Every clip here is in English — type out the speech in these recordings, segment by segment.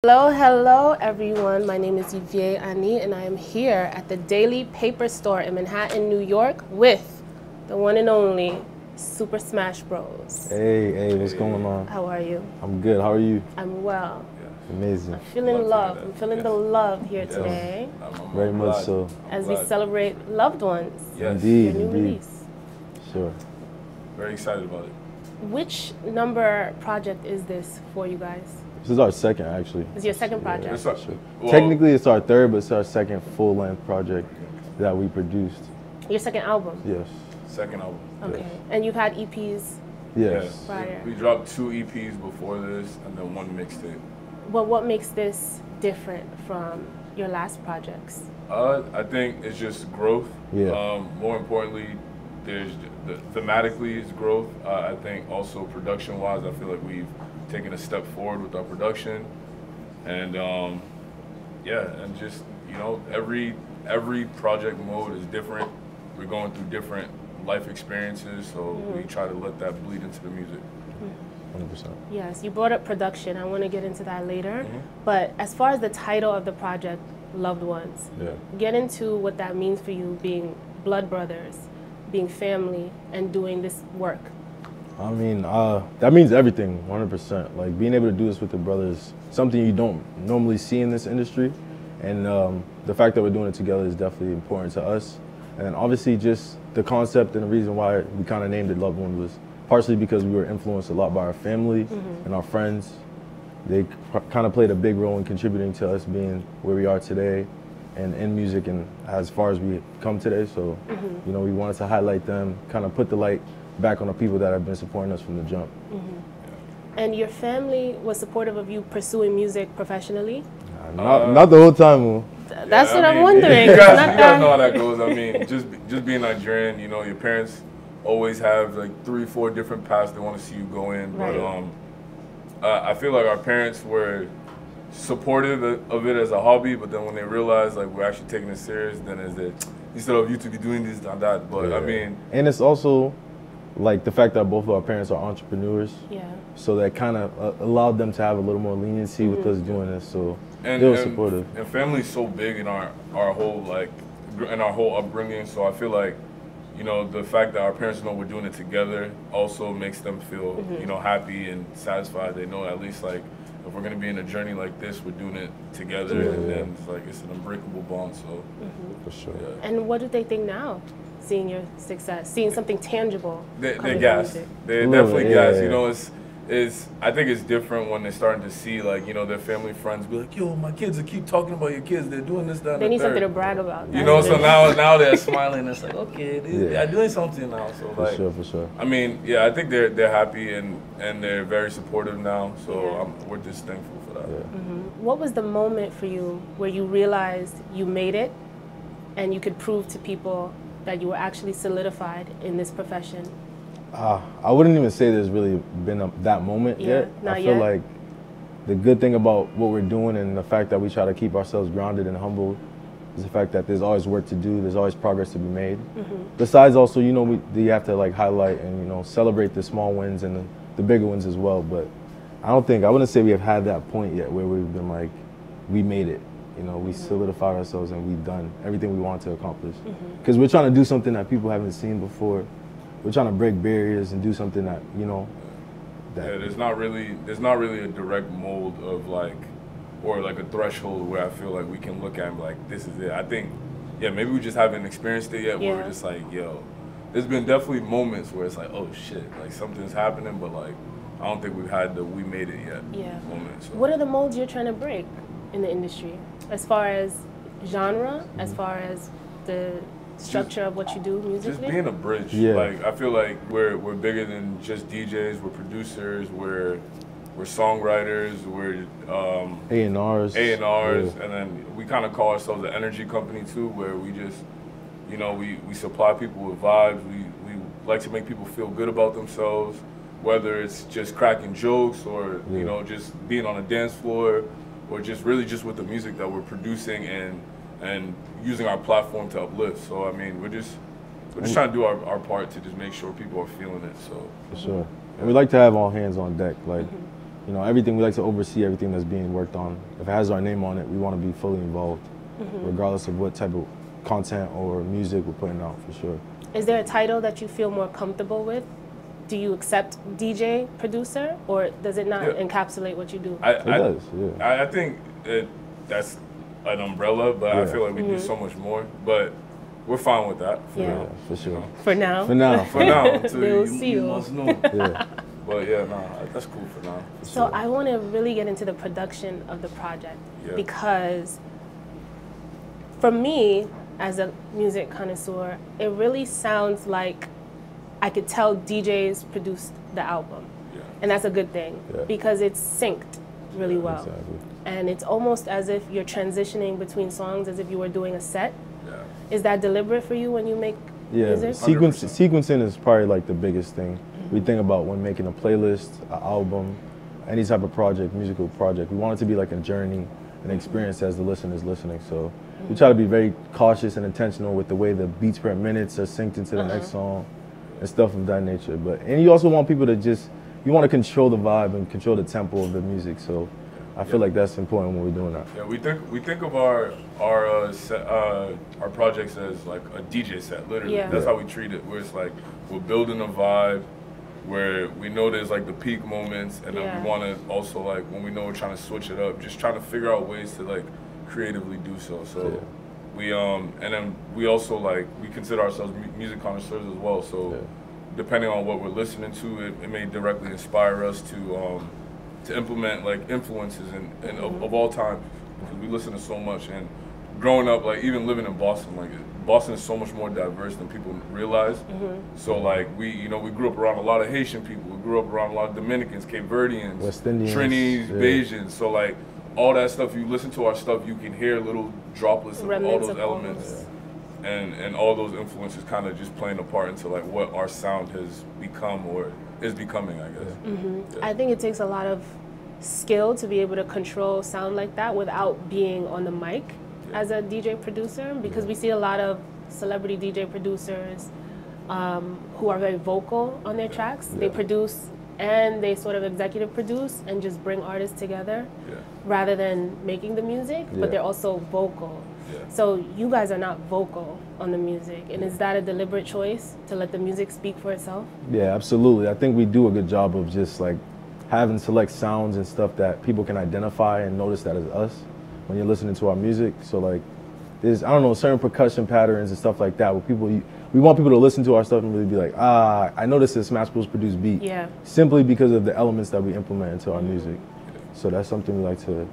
Hello, hello everyone. My name is Ivie Ani and I am here at the Daily Paper Store in Manhattan, New York with the one and only SuperSmashBroz. Hey, what's going on? How are you? I'm good, how are you? I'm well. Amazing. I'm feeling love. I'm feeling the love here today. Very much so. As we celebrate loved ones. Yes. Your new Indeed. release. Sure. Very excited about it. Which number project is this for you guys? This is our second, actually. It's your second project? It's our, well, Technically, it's our third, but it's our second full-length project that we produced. Your second album? Yes. second album. Okay. Yes. And you've had EPs? Yes. Prior. We dropped 2 EPs before this and then 1 mixtape. Well, what makes this different from your last projects? I think it's just growth. Yeah. More importantly, there's thematically it's growth. I think also production-wise, I feel like we've taken a step forward with our production, and yeah, and just every project mode is different. We're going through different life experiences, so we try to let that bleed into the music. 100%. Yes, you brought up production. I want to get into that later. But as far as the title of the project, Loved Ones, get into what that means for you, being blood brothers, being family, and doing this work. I mean, that means everything, 100%. Like, being able to do this with the brothers, something you don't normally see in this industry. And the fact that we're doing it together is definitely important to us. And obviously just the concept and the reason why we kind of named it Loved Ones was partially because we were influenced a lot by our family and our friends. They kind of played a big role in contributing to us being where we are today and in music and as far as we come today. So, you know, we wanted to highlight them, kind of put the light back on the people that have been supporting us from the jump. And your family was supportive of you pursuing music professionally? Not the whole time, Mo. That's what I'm mean, wondering. You guys know how that goes. I mean, just being Nigerian, you know, your parents always have like 3, 4 different paths they want to see you go in. Right. But I feel like our parents were supportive of it as a hobby, but then when they realized like we're actually taking it serious, then is that instead of you to be doing this and that. But I mean, and it's also like the fact that both of our parents are entrepreneurs. So that kind of allowed them to have a little more leniency with us doing this. So they were supportive. And family's so big in our whole whole upbringing. So I feel like, you know, the fact that our parents know we're doing it together also makes them feel, you know, happy and satisfied. They know at least like if we're gonna be in a journey like this, we're doing it together, and then it's like it's an unbreakable bond. So For sure. yeah. And what do they think now, seeing your success, seeing something tangible? They're gassed. They're definitely gassed. You know, I think it's different when they're starting to see, like, you know, their family friends be like, yo, my kids, keep talking about your kids. They're doing this, that, and They need the third. something to brag about. You know, so now they're smiling. It's like, okay, they're doing something now. So like, For sure. I mean, yeah, I think they're happy and they're very supportive now. So we're just thankful for that. What was the moment for you where you realized you made it and you could prove to people that you were actually solidified in this profession? I wouldn't even say there's really been that moment yet. I feel like the good thing about what we're doing and the fact that we try to keep ourselves grounded and humble is the fact that there's always work to do, there's always progress to be made. Besides also, you know, you have to like highlight and, you know, celebrate the small wins and the bigger wins as well. But I wouldn't say we have had that point yet where we've been like, we made it. You know, we solidified ourselves and we've done everything we wanted to accomplish. Because we're trying to do something that people haven't seen before. We're trying to break barriers and do something that, you know, there's not really a direct mold of like, or like a threshold where I feel like we can look at and be like, this is it. I think, maybe we just haven't experienced it yet where we're just like, yo, there's been definitely moments where it's like, oh shit, like something's happening, but like, I don't think we've had the we made it yet moment. So. What are the molds you're trying to break in the industry? As far as genre, as far as the structure of what you do musically? Just being a bridge. Like I feel like we're bigger than just DJs. We're producers. We're songwriters. We're A&Rs, and then we kind of call ourselves an energy company too, where we just, you know, we supply people with vibes. We like to make people feel good about themselves, whether it's just cracking jokes or you know just being on a dance floor, or just really just with the music that we're producing and using our platform to uplift. So I mean, we're just trying to do our part to just make sure people are feeling it. So for sure. And we like to have all hands on deck. Like, you know, everything, we like to oversee everything that's being worked on. If it has our name on it, we want to be fully involved, regardless of what type of content or music we're putting out, for sure. Is there a title that you feel more comfortable with? Do you accept DJ, producer, or does it not encapsulate what you do? It does, yeah. I think that's an umbrella, but I feel like we do so much more. But we're fine with that. For sure. For now. For now. For now. We'll see you. Must know. But yeah, that's cool for now. So I want to really get into the production of the project because for me, as a music connoisseur, it really sounds like I could tell DJs produced the album. Yeah. And that's a good thing because it's synced really well. Exactly. And it's almost as if you're transitioning between songs as if you were doing a set. Yeah. Is that deliberate for you when you make music? Sequencing is probably like the biggest thing. We think about when making a playlist, an album, any type of project, musical project. We want it to be like a journey, an experience as the listener is listening. So we try to be very cautious and intentional with the way the beats per minutes are synced into the next song and stuff of that nature. And you also want people to you want to control the vibe and control the tempo of the music. So I feel like that's important when we're doing that. Yeah, we think of our projects as like a DJ set, literally. Yeah. That's how we treat it, where it's like we're building a vibe, where we know there's like the peak moments, and then we want to also, like, when we know we're trying to switch it up, just trying to figure out ways to like creatively do so. So we and then we also, like, we consider ourselves music connoisseurs as well. So depending on what we're listening to, it may directly inspire us to implement like influences and of all time, because we listen to so much. And growing up, like even living in Boston, like Boston is so much more diverse than people realize. So like we grew up around a lot of Haitian people. We grew up around a lot of Dominicans, Cape Verdeans, West Indians, Trinis, Bajans. So like all that stuff, you listen to our stuff, you can hear little droplets of all those elements. And all those influences kind of just playing a part into like what our sound has become or is becoming, I guess. I think it takes a lot of skill to be able to control sound like that without being on the mic as a DJ producer, because we see a lot of celebrity DJ producers who are very vocal on their tracks. They produce and they sort of executive produce and just bring artists together rather than making the music, but they're also vocal. So you guys are not vocal on the music, and is that a deliberate choice to let the music speak for itself? Yeah, absolutely. I think we do a good job of just like having select sounds and stuff that people can identify and notice that is us when you're listening to our music. So like there's, I don't know, certain percussion patterns and stuff like that where we want people to listen to our stuff and really be like, I know this is SmashBroz produced beat. Simply because of the elements that we implement into our music. So that's something we like to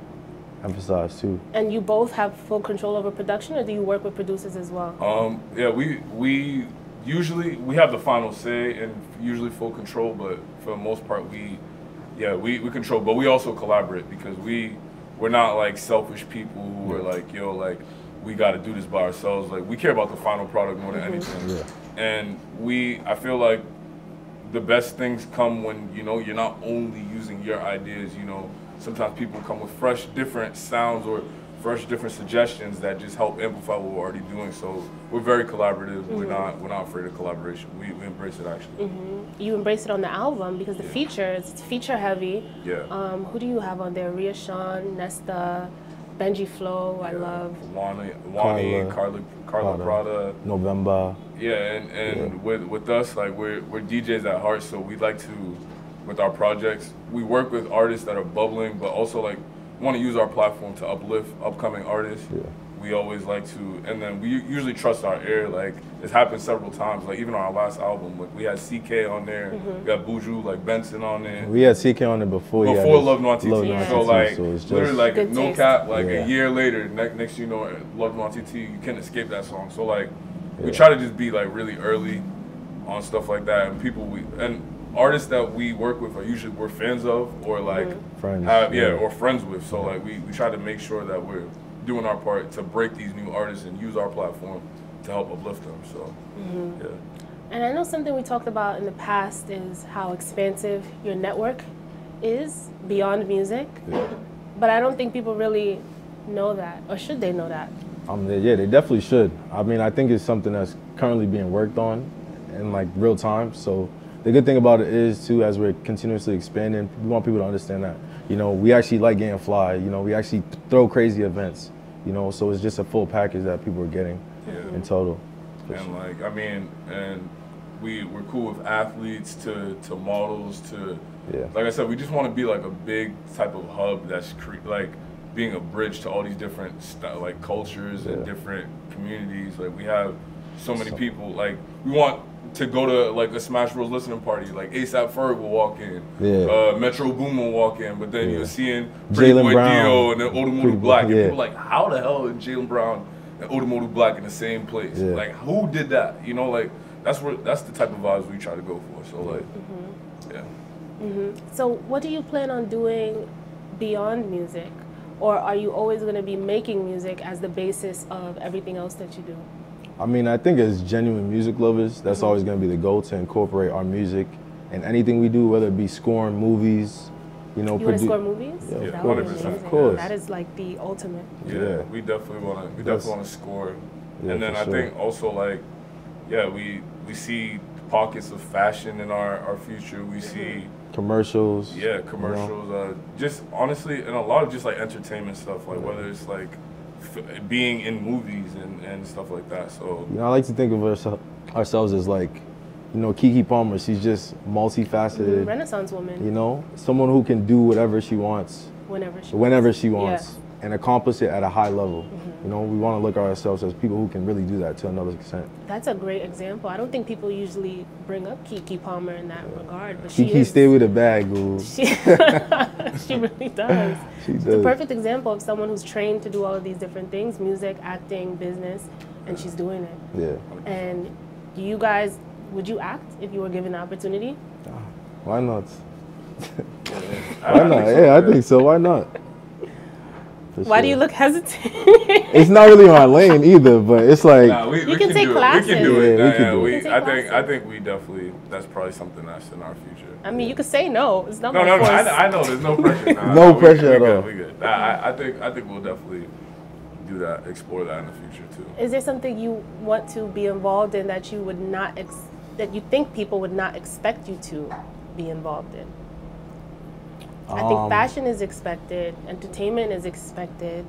emphasize too. And you both have full control over production, or do you work with producers as well? Yeah, we usually have the final say and usually full control, but for the most part we control, but we also collaborate because we're not like selfish people who are like, yo, like we got to do this by ourselves. Like we care about the final product more than anything. And I feel like the best things come when you're not only using your ideas. Sometimes people come with fresh, different sounds or fresh, different suggestions that just help amplify what we're already doing. So we're very collaborative. We're not afraid of collaboration. We embrace it actually. You embrace it on the album because the features, it's feature heavy. Who do you have on there? Rhea Sean, Nesta, Benji Flo, I love. Wani, Carla Prada. November. And with us, like we're DJs at heart, so we like to, with our projects, we work with artists that are bubbling, but also like want to use our platform to uplift upcoming artists. We always like to, and then we usually trust our ear. Like it's happened several times. Like even on our last album, like we had CK on there, we got Buju, like Benson on there. We had CK on there before Love Noir TT. So like so it's literally like no cap, like a year later, next Love Noir TT, you can't escape that song. So like we try to just be like really early on stuff like that, and artists that we work with are usually we're fans of or like friends, or friends with. So like we try to make sure that we're doing our part to break these new artists and use our platform to help uplift them. So And I know something we talked about in the past is how expansive your network is beyond music, but I don't think people really know that, or should they know that? Yeah, they definitely should. I mean, I think it's something that's currently being worked on in like real time. So the good thing about it is too, as we're continuously expanding, we want people to understand that You know, we actually like getting fly. You know, we actually throw crazy events. You know, so it's just a full package that people are getting in total. And like, I mean, and we're cool with athletes to models to, like I said, we just want to be like a big type of hub that's like being a bridge to all these different like cultures and different communities. Like we have so many people. Like we want to go to like a SmashBroz listening party. Like ASAP Ferg will walk in, Metro Boom will walk in, but then you're seeing Jaylen Brown and then Odomodu Black, and people are like, how the hell is Jaylen Brown and Odomodu Black in the same place? Like who did that? You know, like that's the type of vibes we try to go for. So like, So what do you plan on doing beyond music? Or are you always going to be making music as the basis of everything else that you do? I mean, I think as genuine music lovers, that's always going to be the goal, to incorporate our music in anything we do, whether it be scoring movies, you know. You want to score movies? Yeah, that would be amazing. Of course. That is like the ultimate. Yeah, we definitely want to score. And then I think also like, we see pockets of fashion in our future. We see commercials. Yeah, commercials. You know? Just honestly, and a lot of just like entertainment stuff, like whether it's like being in movies and stuff like that. So you know, I like to think of ourselves as like, you know, Keke Palmer. She's just multifaceted, Renaissance woman. You know, someone who can do whatever she wants, whenever she wants, and accomplish it at a high level. You know, we want to look at ourselves as people who can really do that to another extent. That's a great example. I don't think people usually bring up Keke Palmer in that regard, but Keke stay with a bag, ooh. She really does. She's a perfect example of someone who's trained to do all of these different things: music, acting, business, and she's doing it. Yeah. And you guys, would you act if you were given the opportunity? Why not? Why not? Yeah, I think so. Why not? Why do you look hesitant? It's not really my lane either, but it's like we can take classes. We can do it. We can do it. I think we definitely. That's probably something that's in our future. I mean, you could say no. It's not no. I know. There's no pressure. No pressure at all. We good. I think we'll definitely do that. Explore that in the future too. Is there something you want to be involved in that you would not that you think people would not expect you to be involved in? I think fashion is expected, entertainment is expected.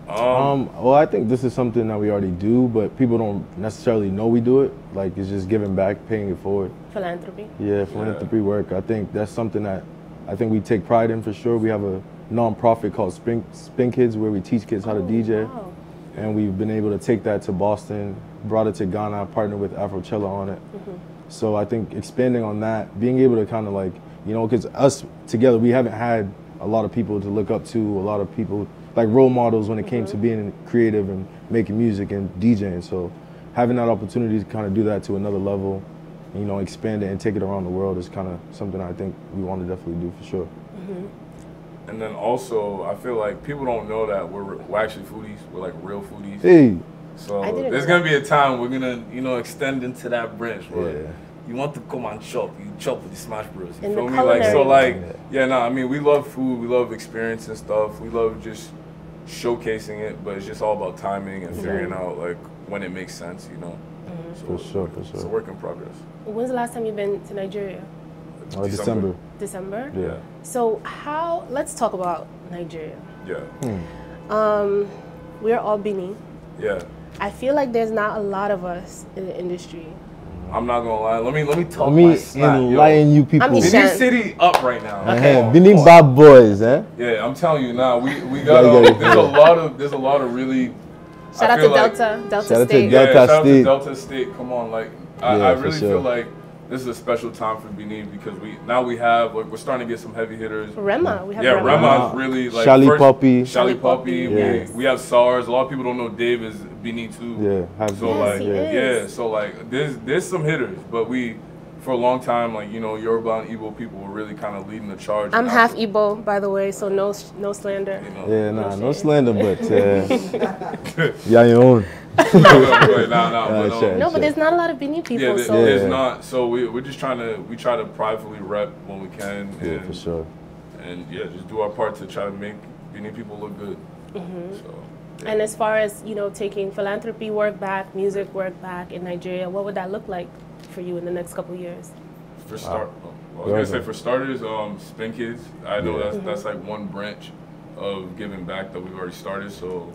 Well, I think this is something that we already do, but people don't necessarily know we do it. Like, it's just giving back, paying it forward. Philanthropy? Yeah, philanthropy work. I think that's something that I think we take pride in for sure. We have a non-profit called Spin Kids where we teach kids how to DJ. Wow. And we've been able to take that to Boston, brought it to Ghana, partnered with Afrochella on it. So I think expanding on that, being able to kind of like, you know, because us together, we haven't had a lot of people to look up to, a lot of people, like role models when it came to being creative and making music and DJing. So having that opportunity to kind of do that to another level, you know, expand it and take it around the world is kind of something I think we want to definitely do for sure. And then also, I feel like people don't know that we're actually foodies. We're like real foodies. Hey. So there's going to be a time we're going to, you know, extend into that branch where you want to come and chop, you chop with the SmashBroz. You feel me? Like, so like, I mean, we love food, we love experiencing stuff, we love just showcasing it, but it's just all about timing and figuring out like when it makes sense, you know. So, for sure. It's a work in progress. When's the last time you've been to Nigeria? December. December? Yeah. So let's talk about Nigeria. Yeah. We're all Benin. Yeah. I feel like there's not a lot of us in the industry. I'm not gonna lie. Let me talk. Let me enlighten you people. Benin City up right now. Benin bad boys, eh? Yeah, I'm telling you now. We got there's a lot of really. Shout out to Delta State. Shout out to Delta State. Come on, like I really feel like this is a special time for Benin because we're starting to get some heavy hitters. Rema, we have Rema's really like Shali Puppy. We have SARS. A lot of people don't know Dave is Benin too. So like there's some hitters, but for a long time, like, you know, Yoruba and Igbo people were really kind of leading the charge. I'm half Igbo, by the way, so no slander. You know, no slander, but yeah, your own. No, but there's not a lot of Benin people. There's not. So we try to pridefully rep when we can. Yeah, for sure. And just do our part to try to make Benin people look good. So. Yeah. And as far as, you know, taking philanthropy work back, music work back in Nigeria, what would that look like for you in the next couple of years? For start, I was gonna say, for starters, Spin Kids. I know that's like one branch of giving back that we've already started. So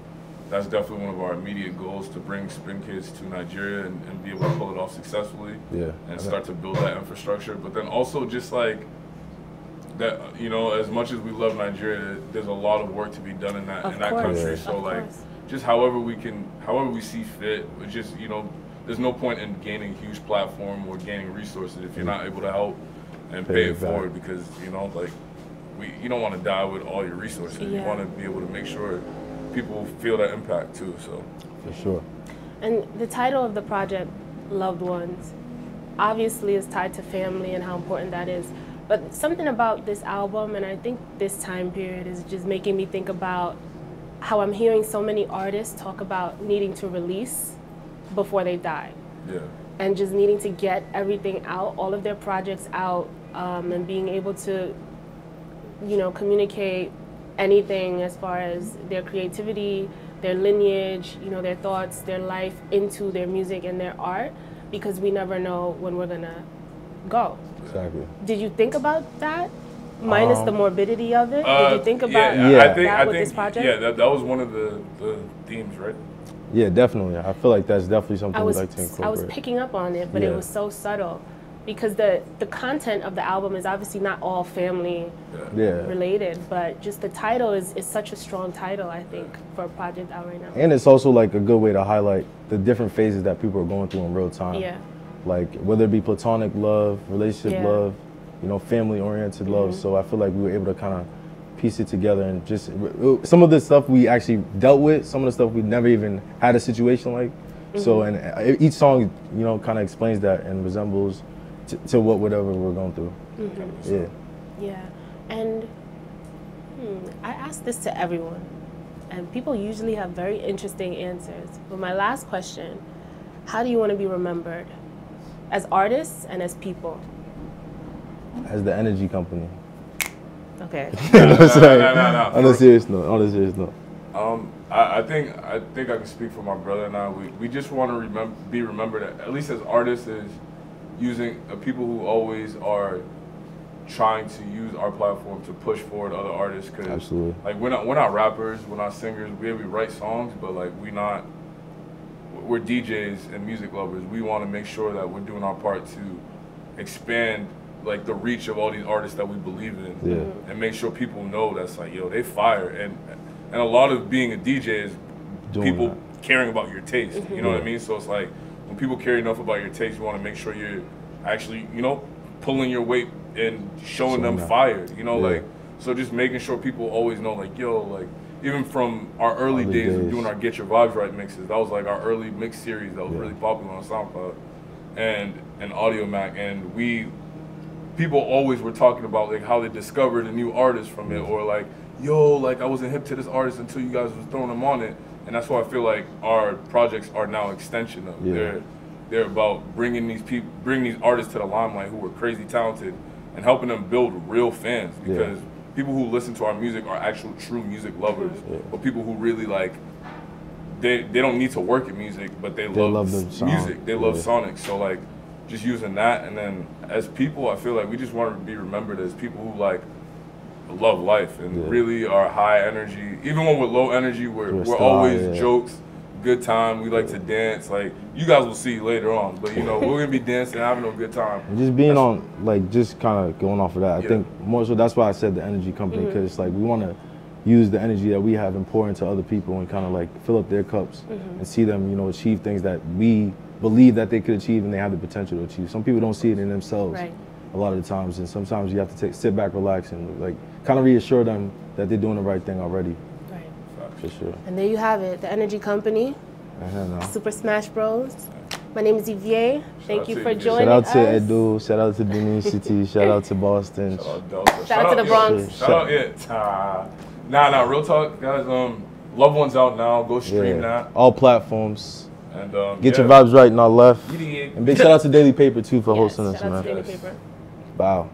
that's definitely one of our immediate goals, to bring Spin Kids to Nigeria and be able to pull it off successfully. And start to build that infrastructure. But then also just like that, you know, as much as we love Nigeria, there's a lot of work to be done in that country. So like, just however we see fit, it's just, you know, there's no point in gaining a huge platform or gaining resources if you're not able to help and pay it forward, because, you know, like, you don't want to die with all your resources. You want to be able to make sure people feel that impact too. So for sure. And the title of the project, Loved Ones, obviously is tied to family and how important that is. But something about this album, and I think this time period, is just making me think about how I'm hearing so many artists talk about needing to release before they die. And just needing to get everything out, all of their projects out, and being able to, you know, communicate anything as far as their creativity, their lineage, you know, their thoughts, their life into their music and their art, because we never know when we're gonna go. Exactly. Did you think about that? Minus the morbidity of it? Did you think about that with this project? Yeah, that was one of the themes, right? Yeah, definitely. I feel like that's definitely something we'd like to incorporate. I was picking up on it, but it was so subtle. Because the content of the album is obviously not all family related, but just the title is such a strong title, I think, for a project out right now. And it's also like a good way to highlight the different phases that people are going through in real time. Like whether it be platonic love, relationship love, you know, family-oriented love. So I feel like we were able to kind of piece it together, and just some of the stuff we actually dealt with, some of the stuff we never even had a situation like. So, and each song, you know, kind of explains that and resembles to whatever we're going through. Yeah, and I ask this to everyone, and people usually have very interesting answers. But my last question, how do you want to be remembered? As artists and as people? As the energy company. Okay. No. On a serious note. I think I can speak for my brother and I. We just want to be remembered, at least as artists, as using people who always are trying to use our platform to push forward other artists. Cause like we're not rappers, we're not singers. We write songs, but like we're DJs and music lovers. We want to make sure that we're doing our part to expand like the reach of all these artists that we believe in, and make sure people know that's like, yo, they fire. And a lot of being a DJ is people caring about your taste. You know what I mean? So it's like, when people care enough about your taste, you want to make sure you're actually, you know, pulling your weight and showing them fire. You know, like, so just making sure people always know, like, yo, like, even from our early days of doing our Get Your Vibes Right mixes, that was like our early mix series that was really popular on SoundCloud and Audio Mac, and people always were talking about like how they discovered a new artist from it, or like, yo, like I wasn't hip to this artist until you guys was throwing them on it. And that's why I feel like our projects are now extension of. They're about bringing these artists to the limelight who were crazy talented and helping them build real fans, because people who listen to our music are actual true music lovers, or people who really like, they don't need to work at music, but they love the music. They love Sonic. So like, just using that, and then as people, I feel like we just want to be remembered as people who like love life and really are high energy. Even when we're low energy, we're always jokes, good time. We like to dance. Like, you guys will see later on, but you know, we're gonna be dancing, having a good time. And just being on, like, just kind of going off of that. I think more so that's why I said the energy company, because it's like we want to use the energy that we have and pour into other people and kind of like fill up their cups and see them, you know, achieve things that we believe that they could achieve and they have the potential to achieve. Some people don't see it in themselves a lot of the times, and sometimes you have to sit back, relax, and like kind of reassure them that they're doing the right thing already. For sure. And there you have it, the energy company, SuperSmashBroz. My name is Ivie Ani. Thank you for joining us. Shout out to Edo, shout out to Benin City, shout out to Boston. Shout out to the Bronx. Shout out, Nah, real talk, guys. Loved Ones out now. Go stream that. All platforms. And get your vibes right, not left. And big shout out to Daily Paper too for hosting us, man. Shout out to Daily Paper. Wow.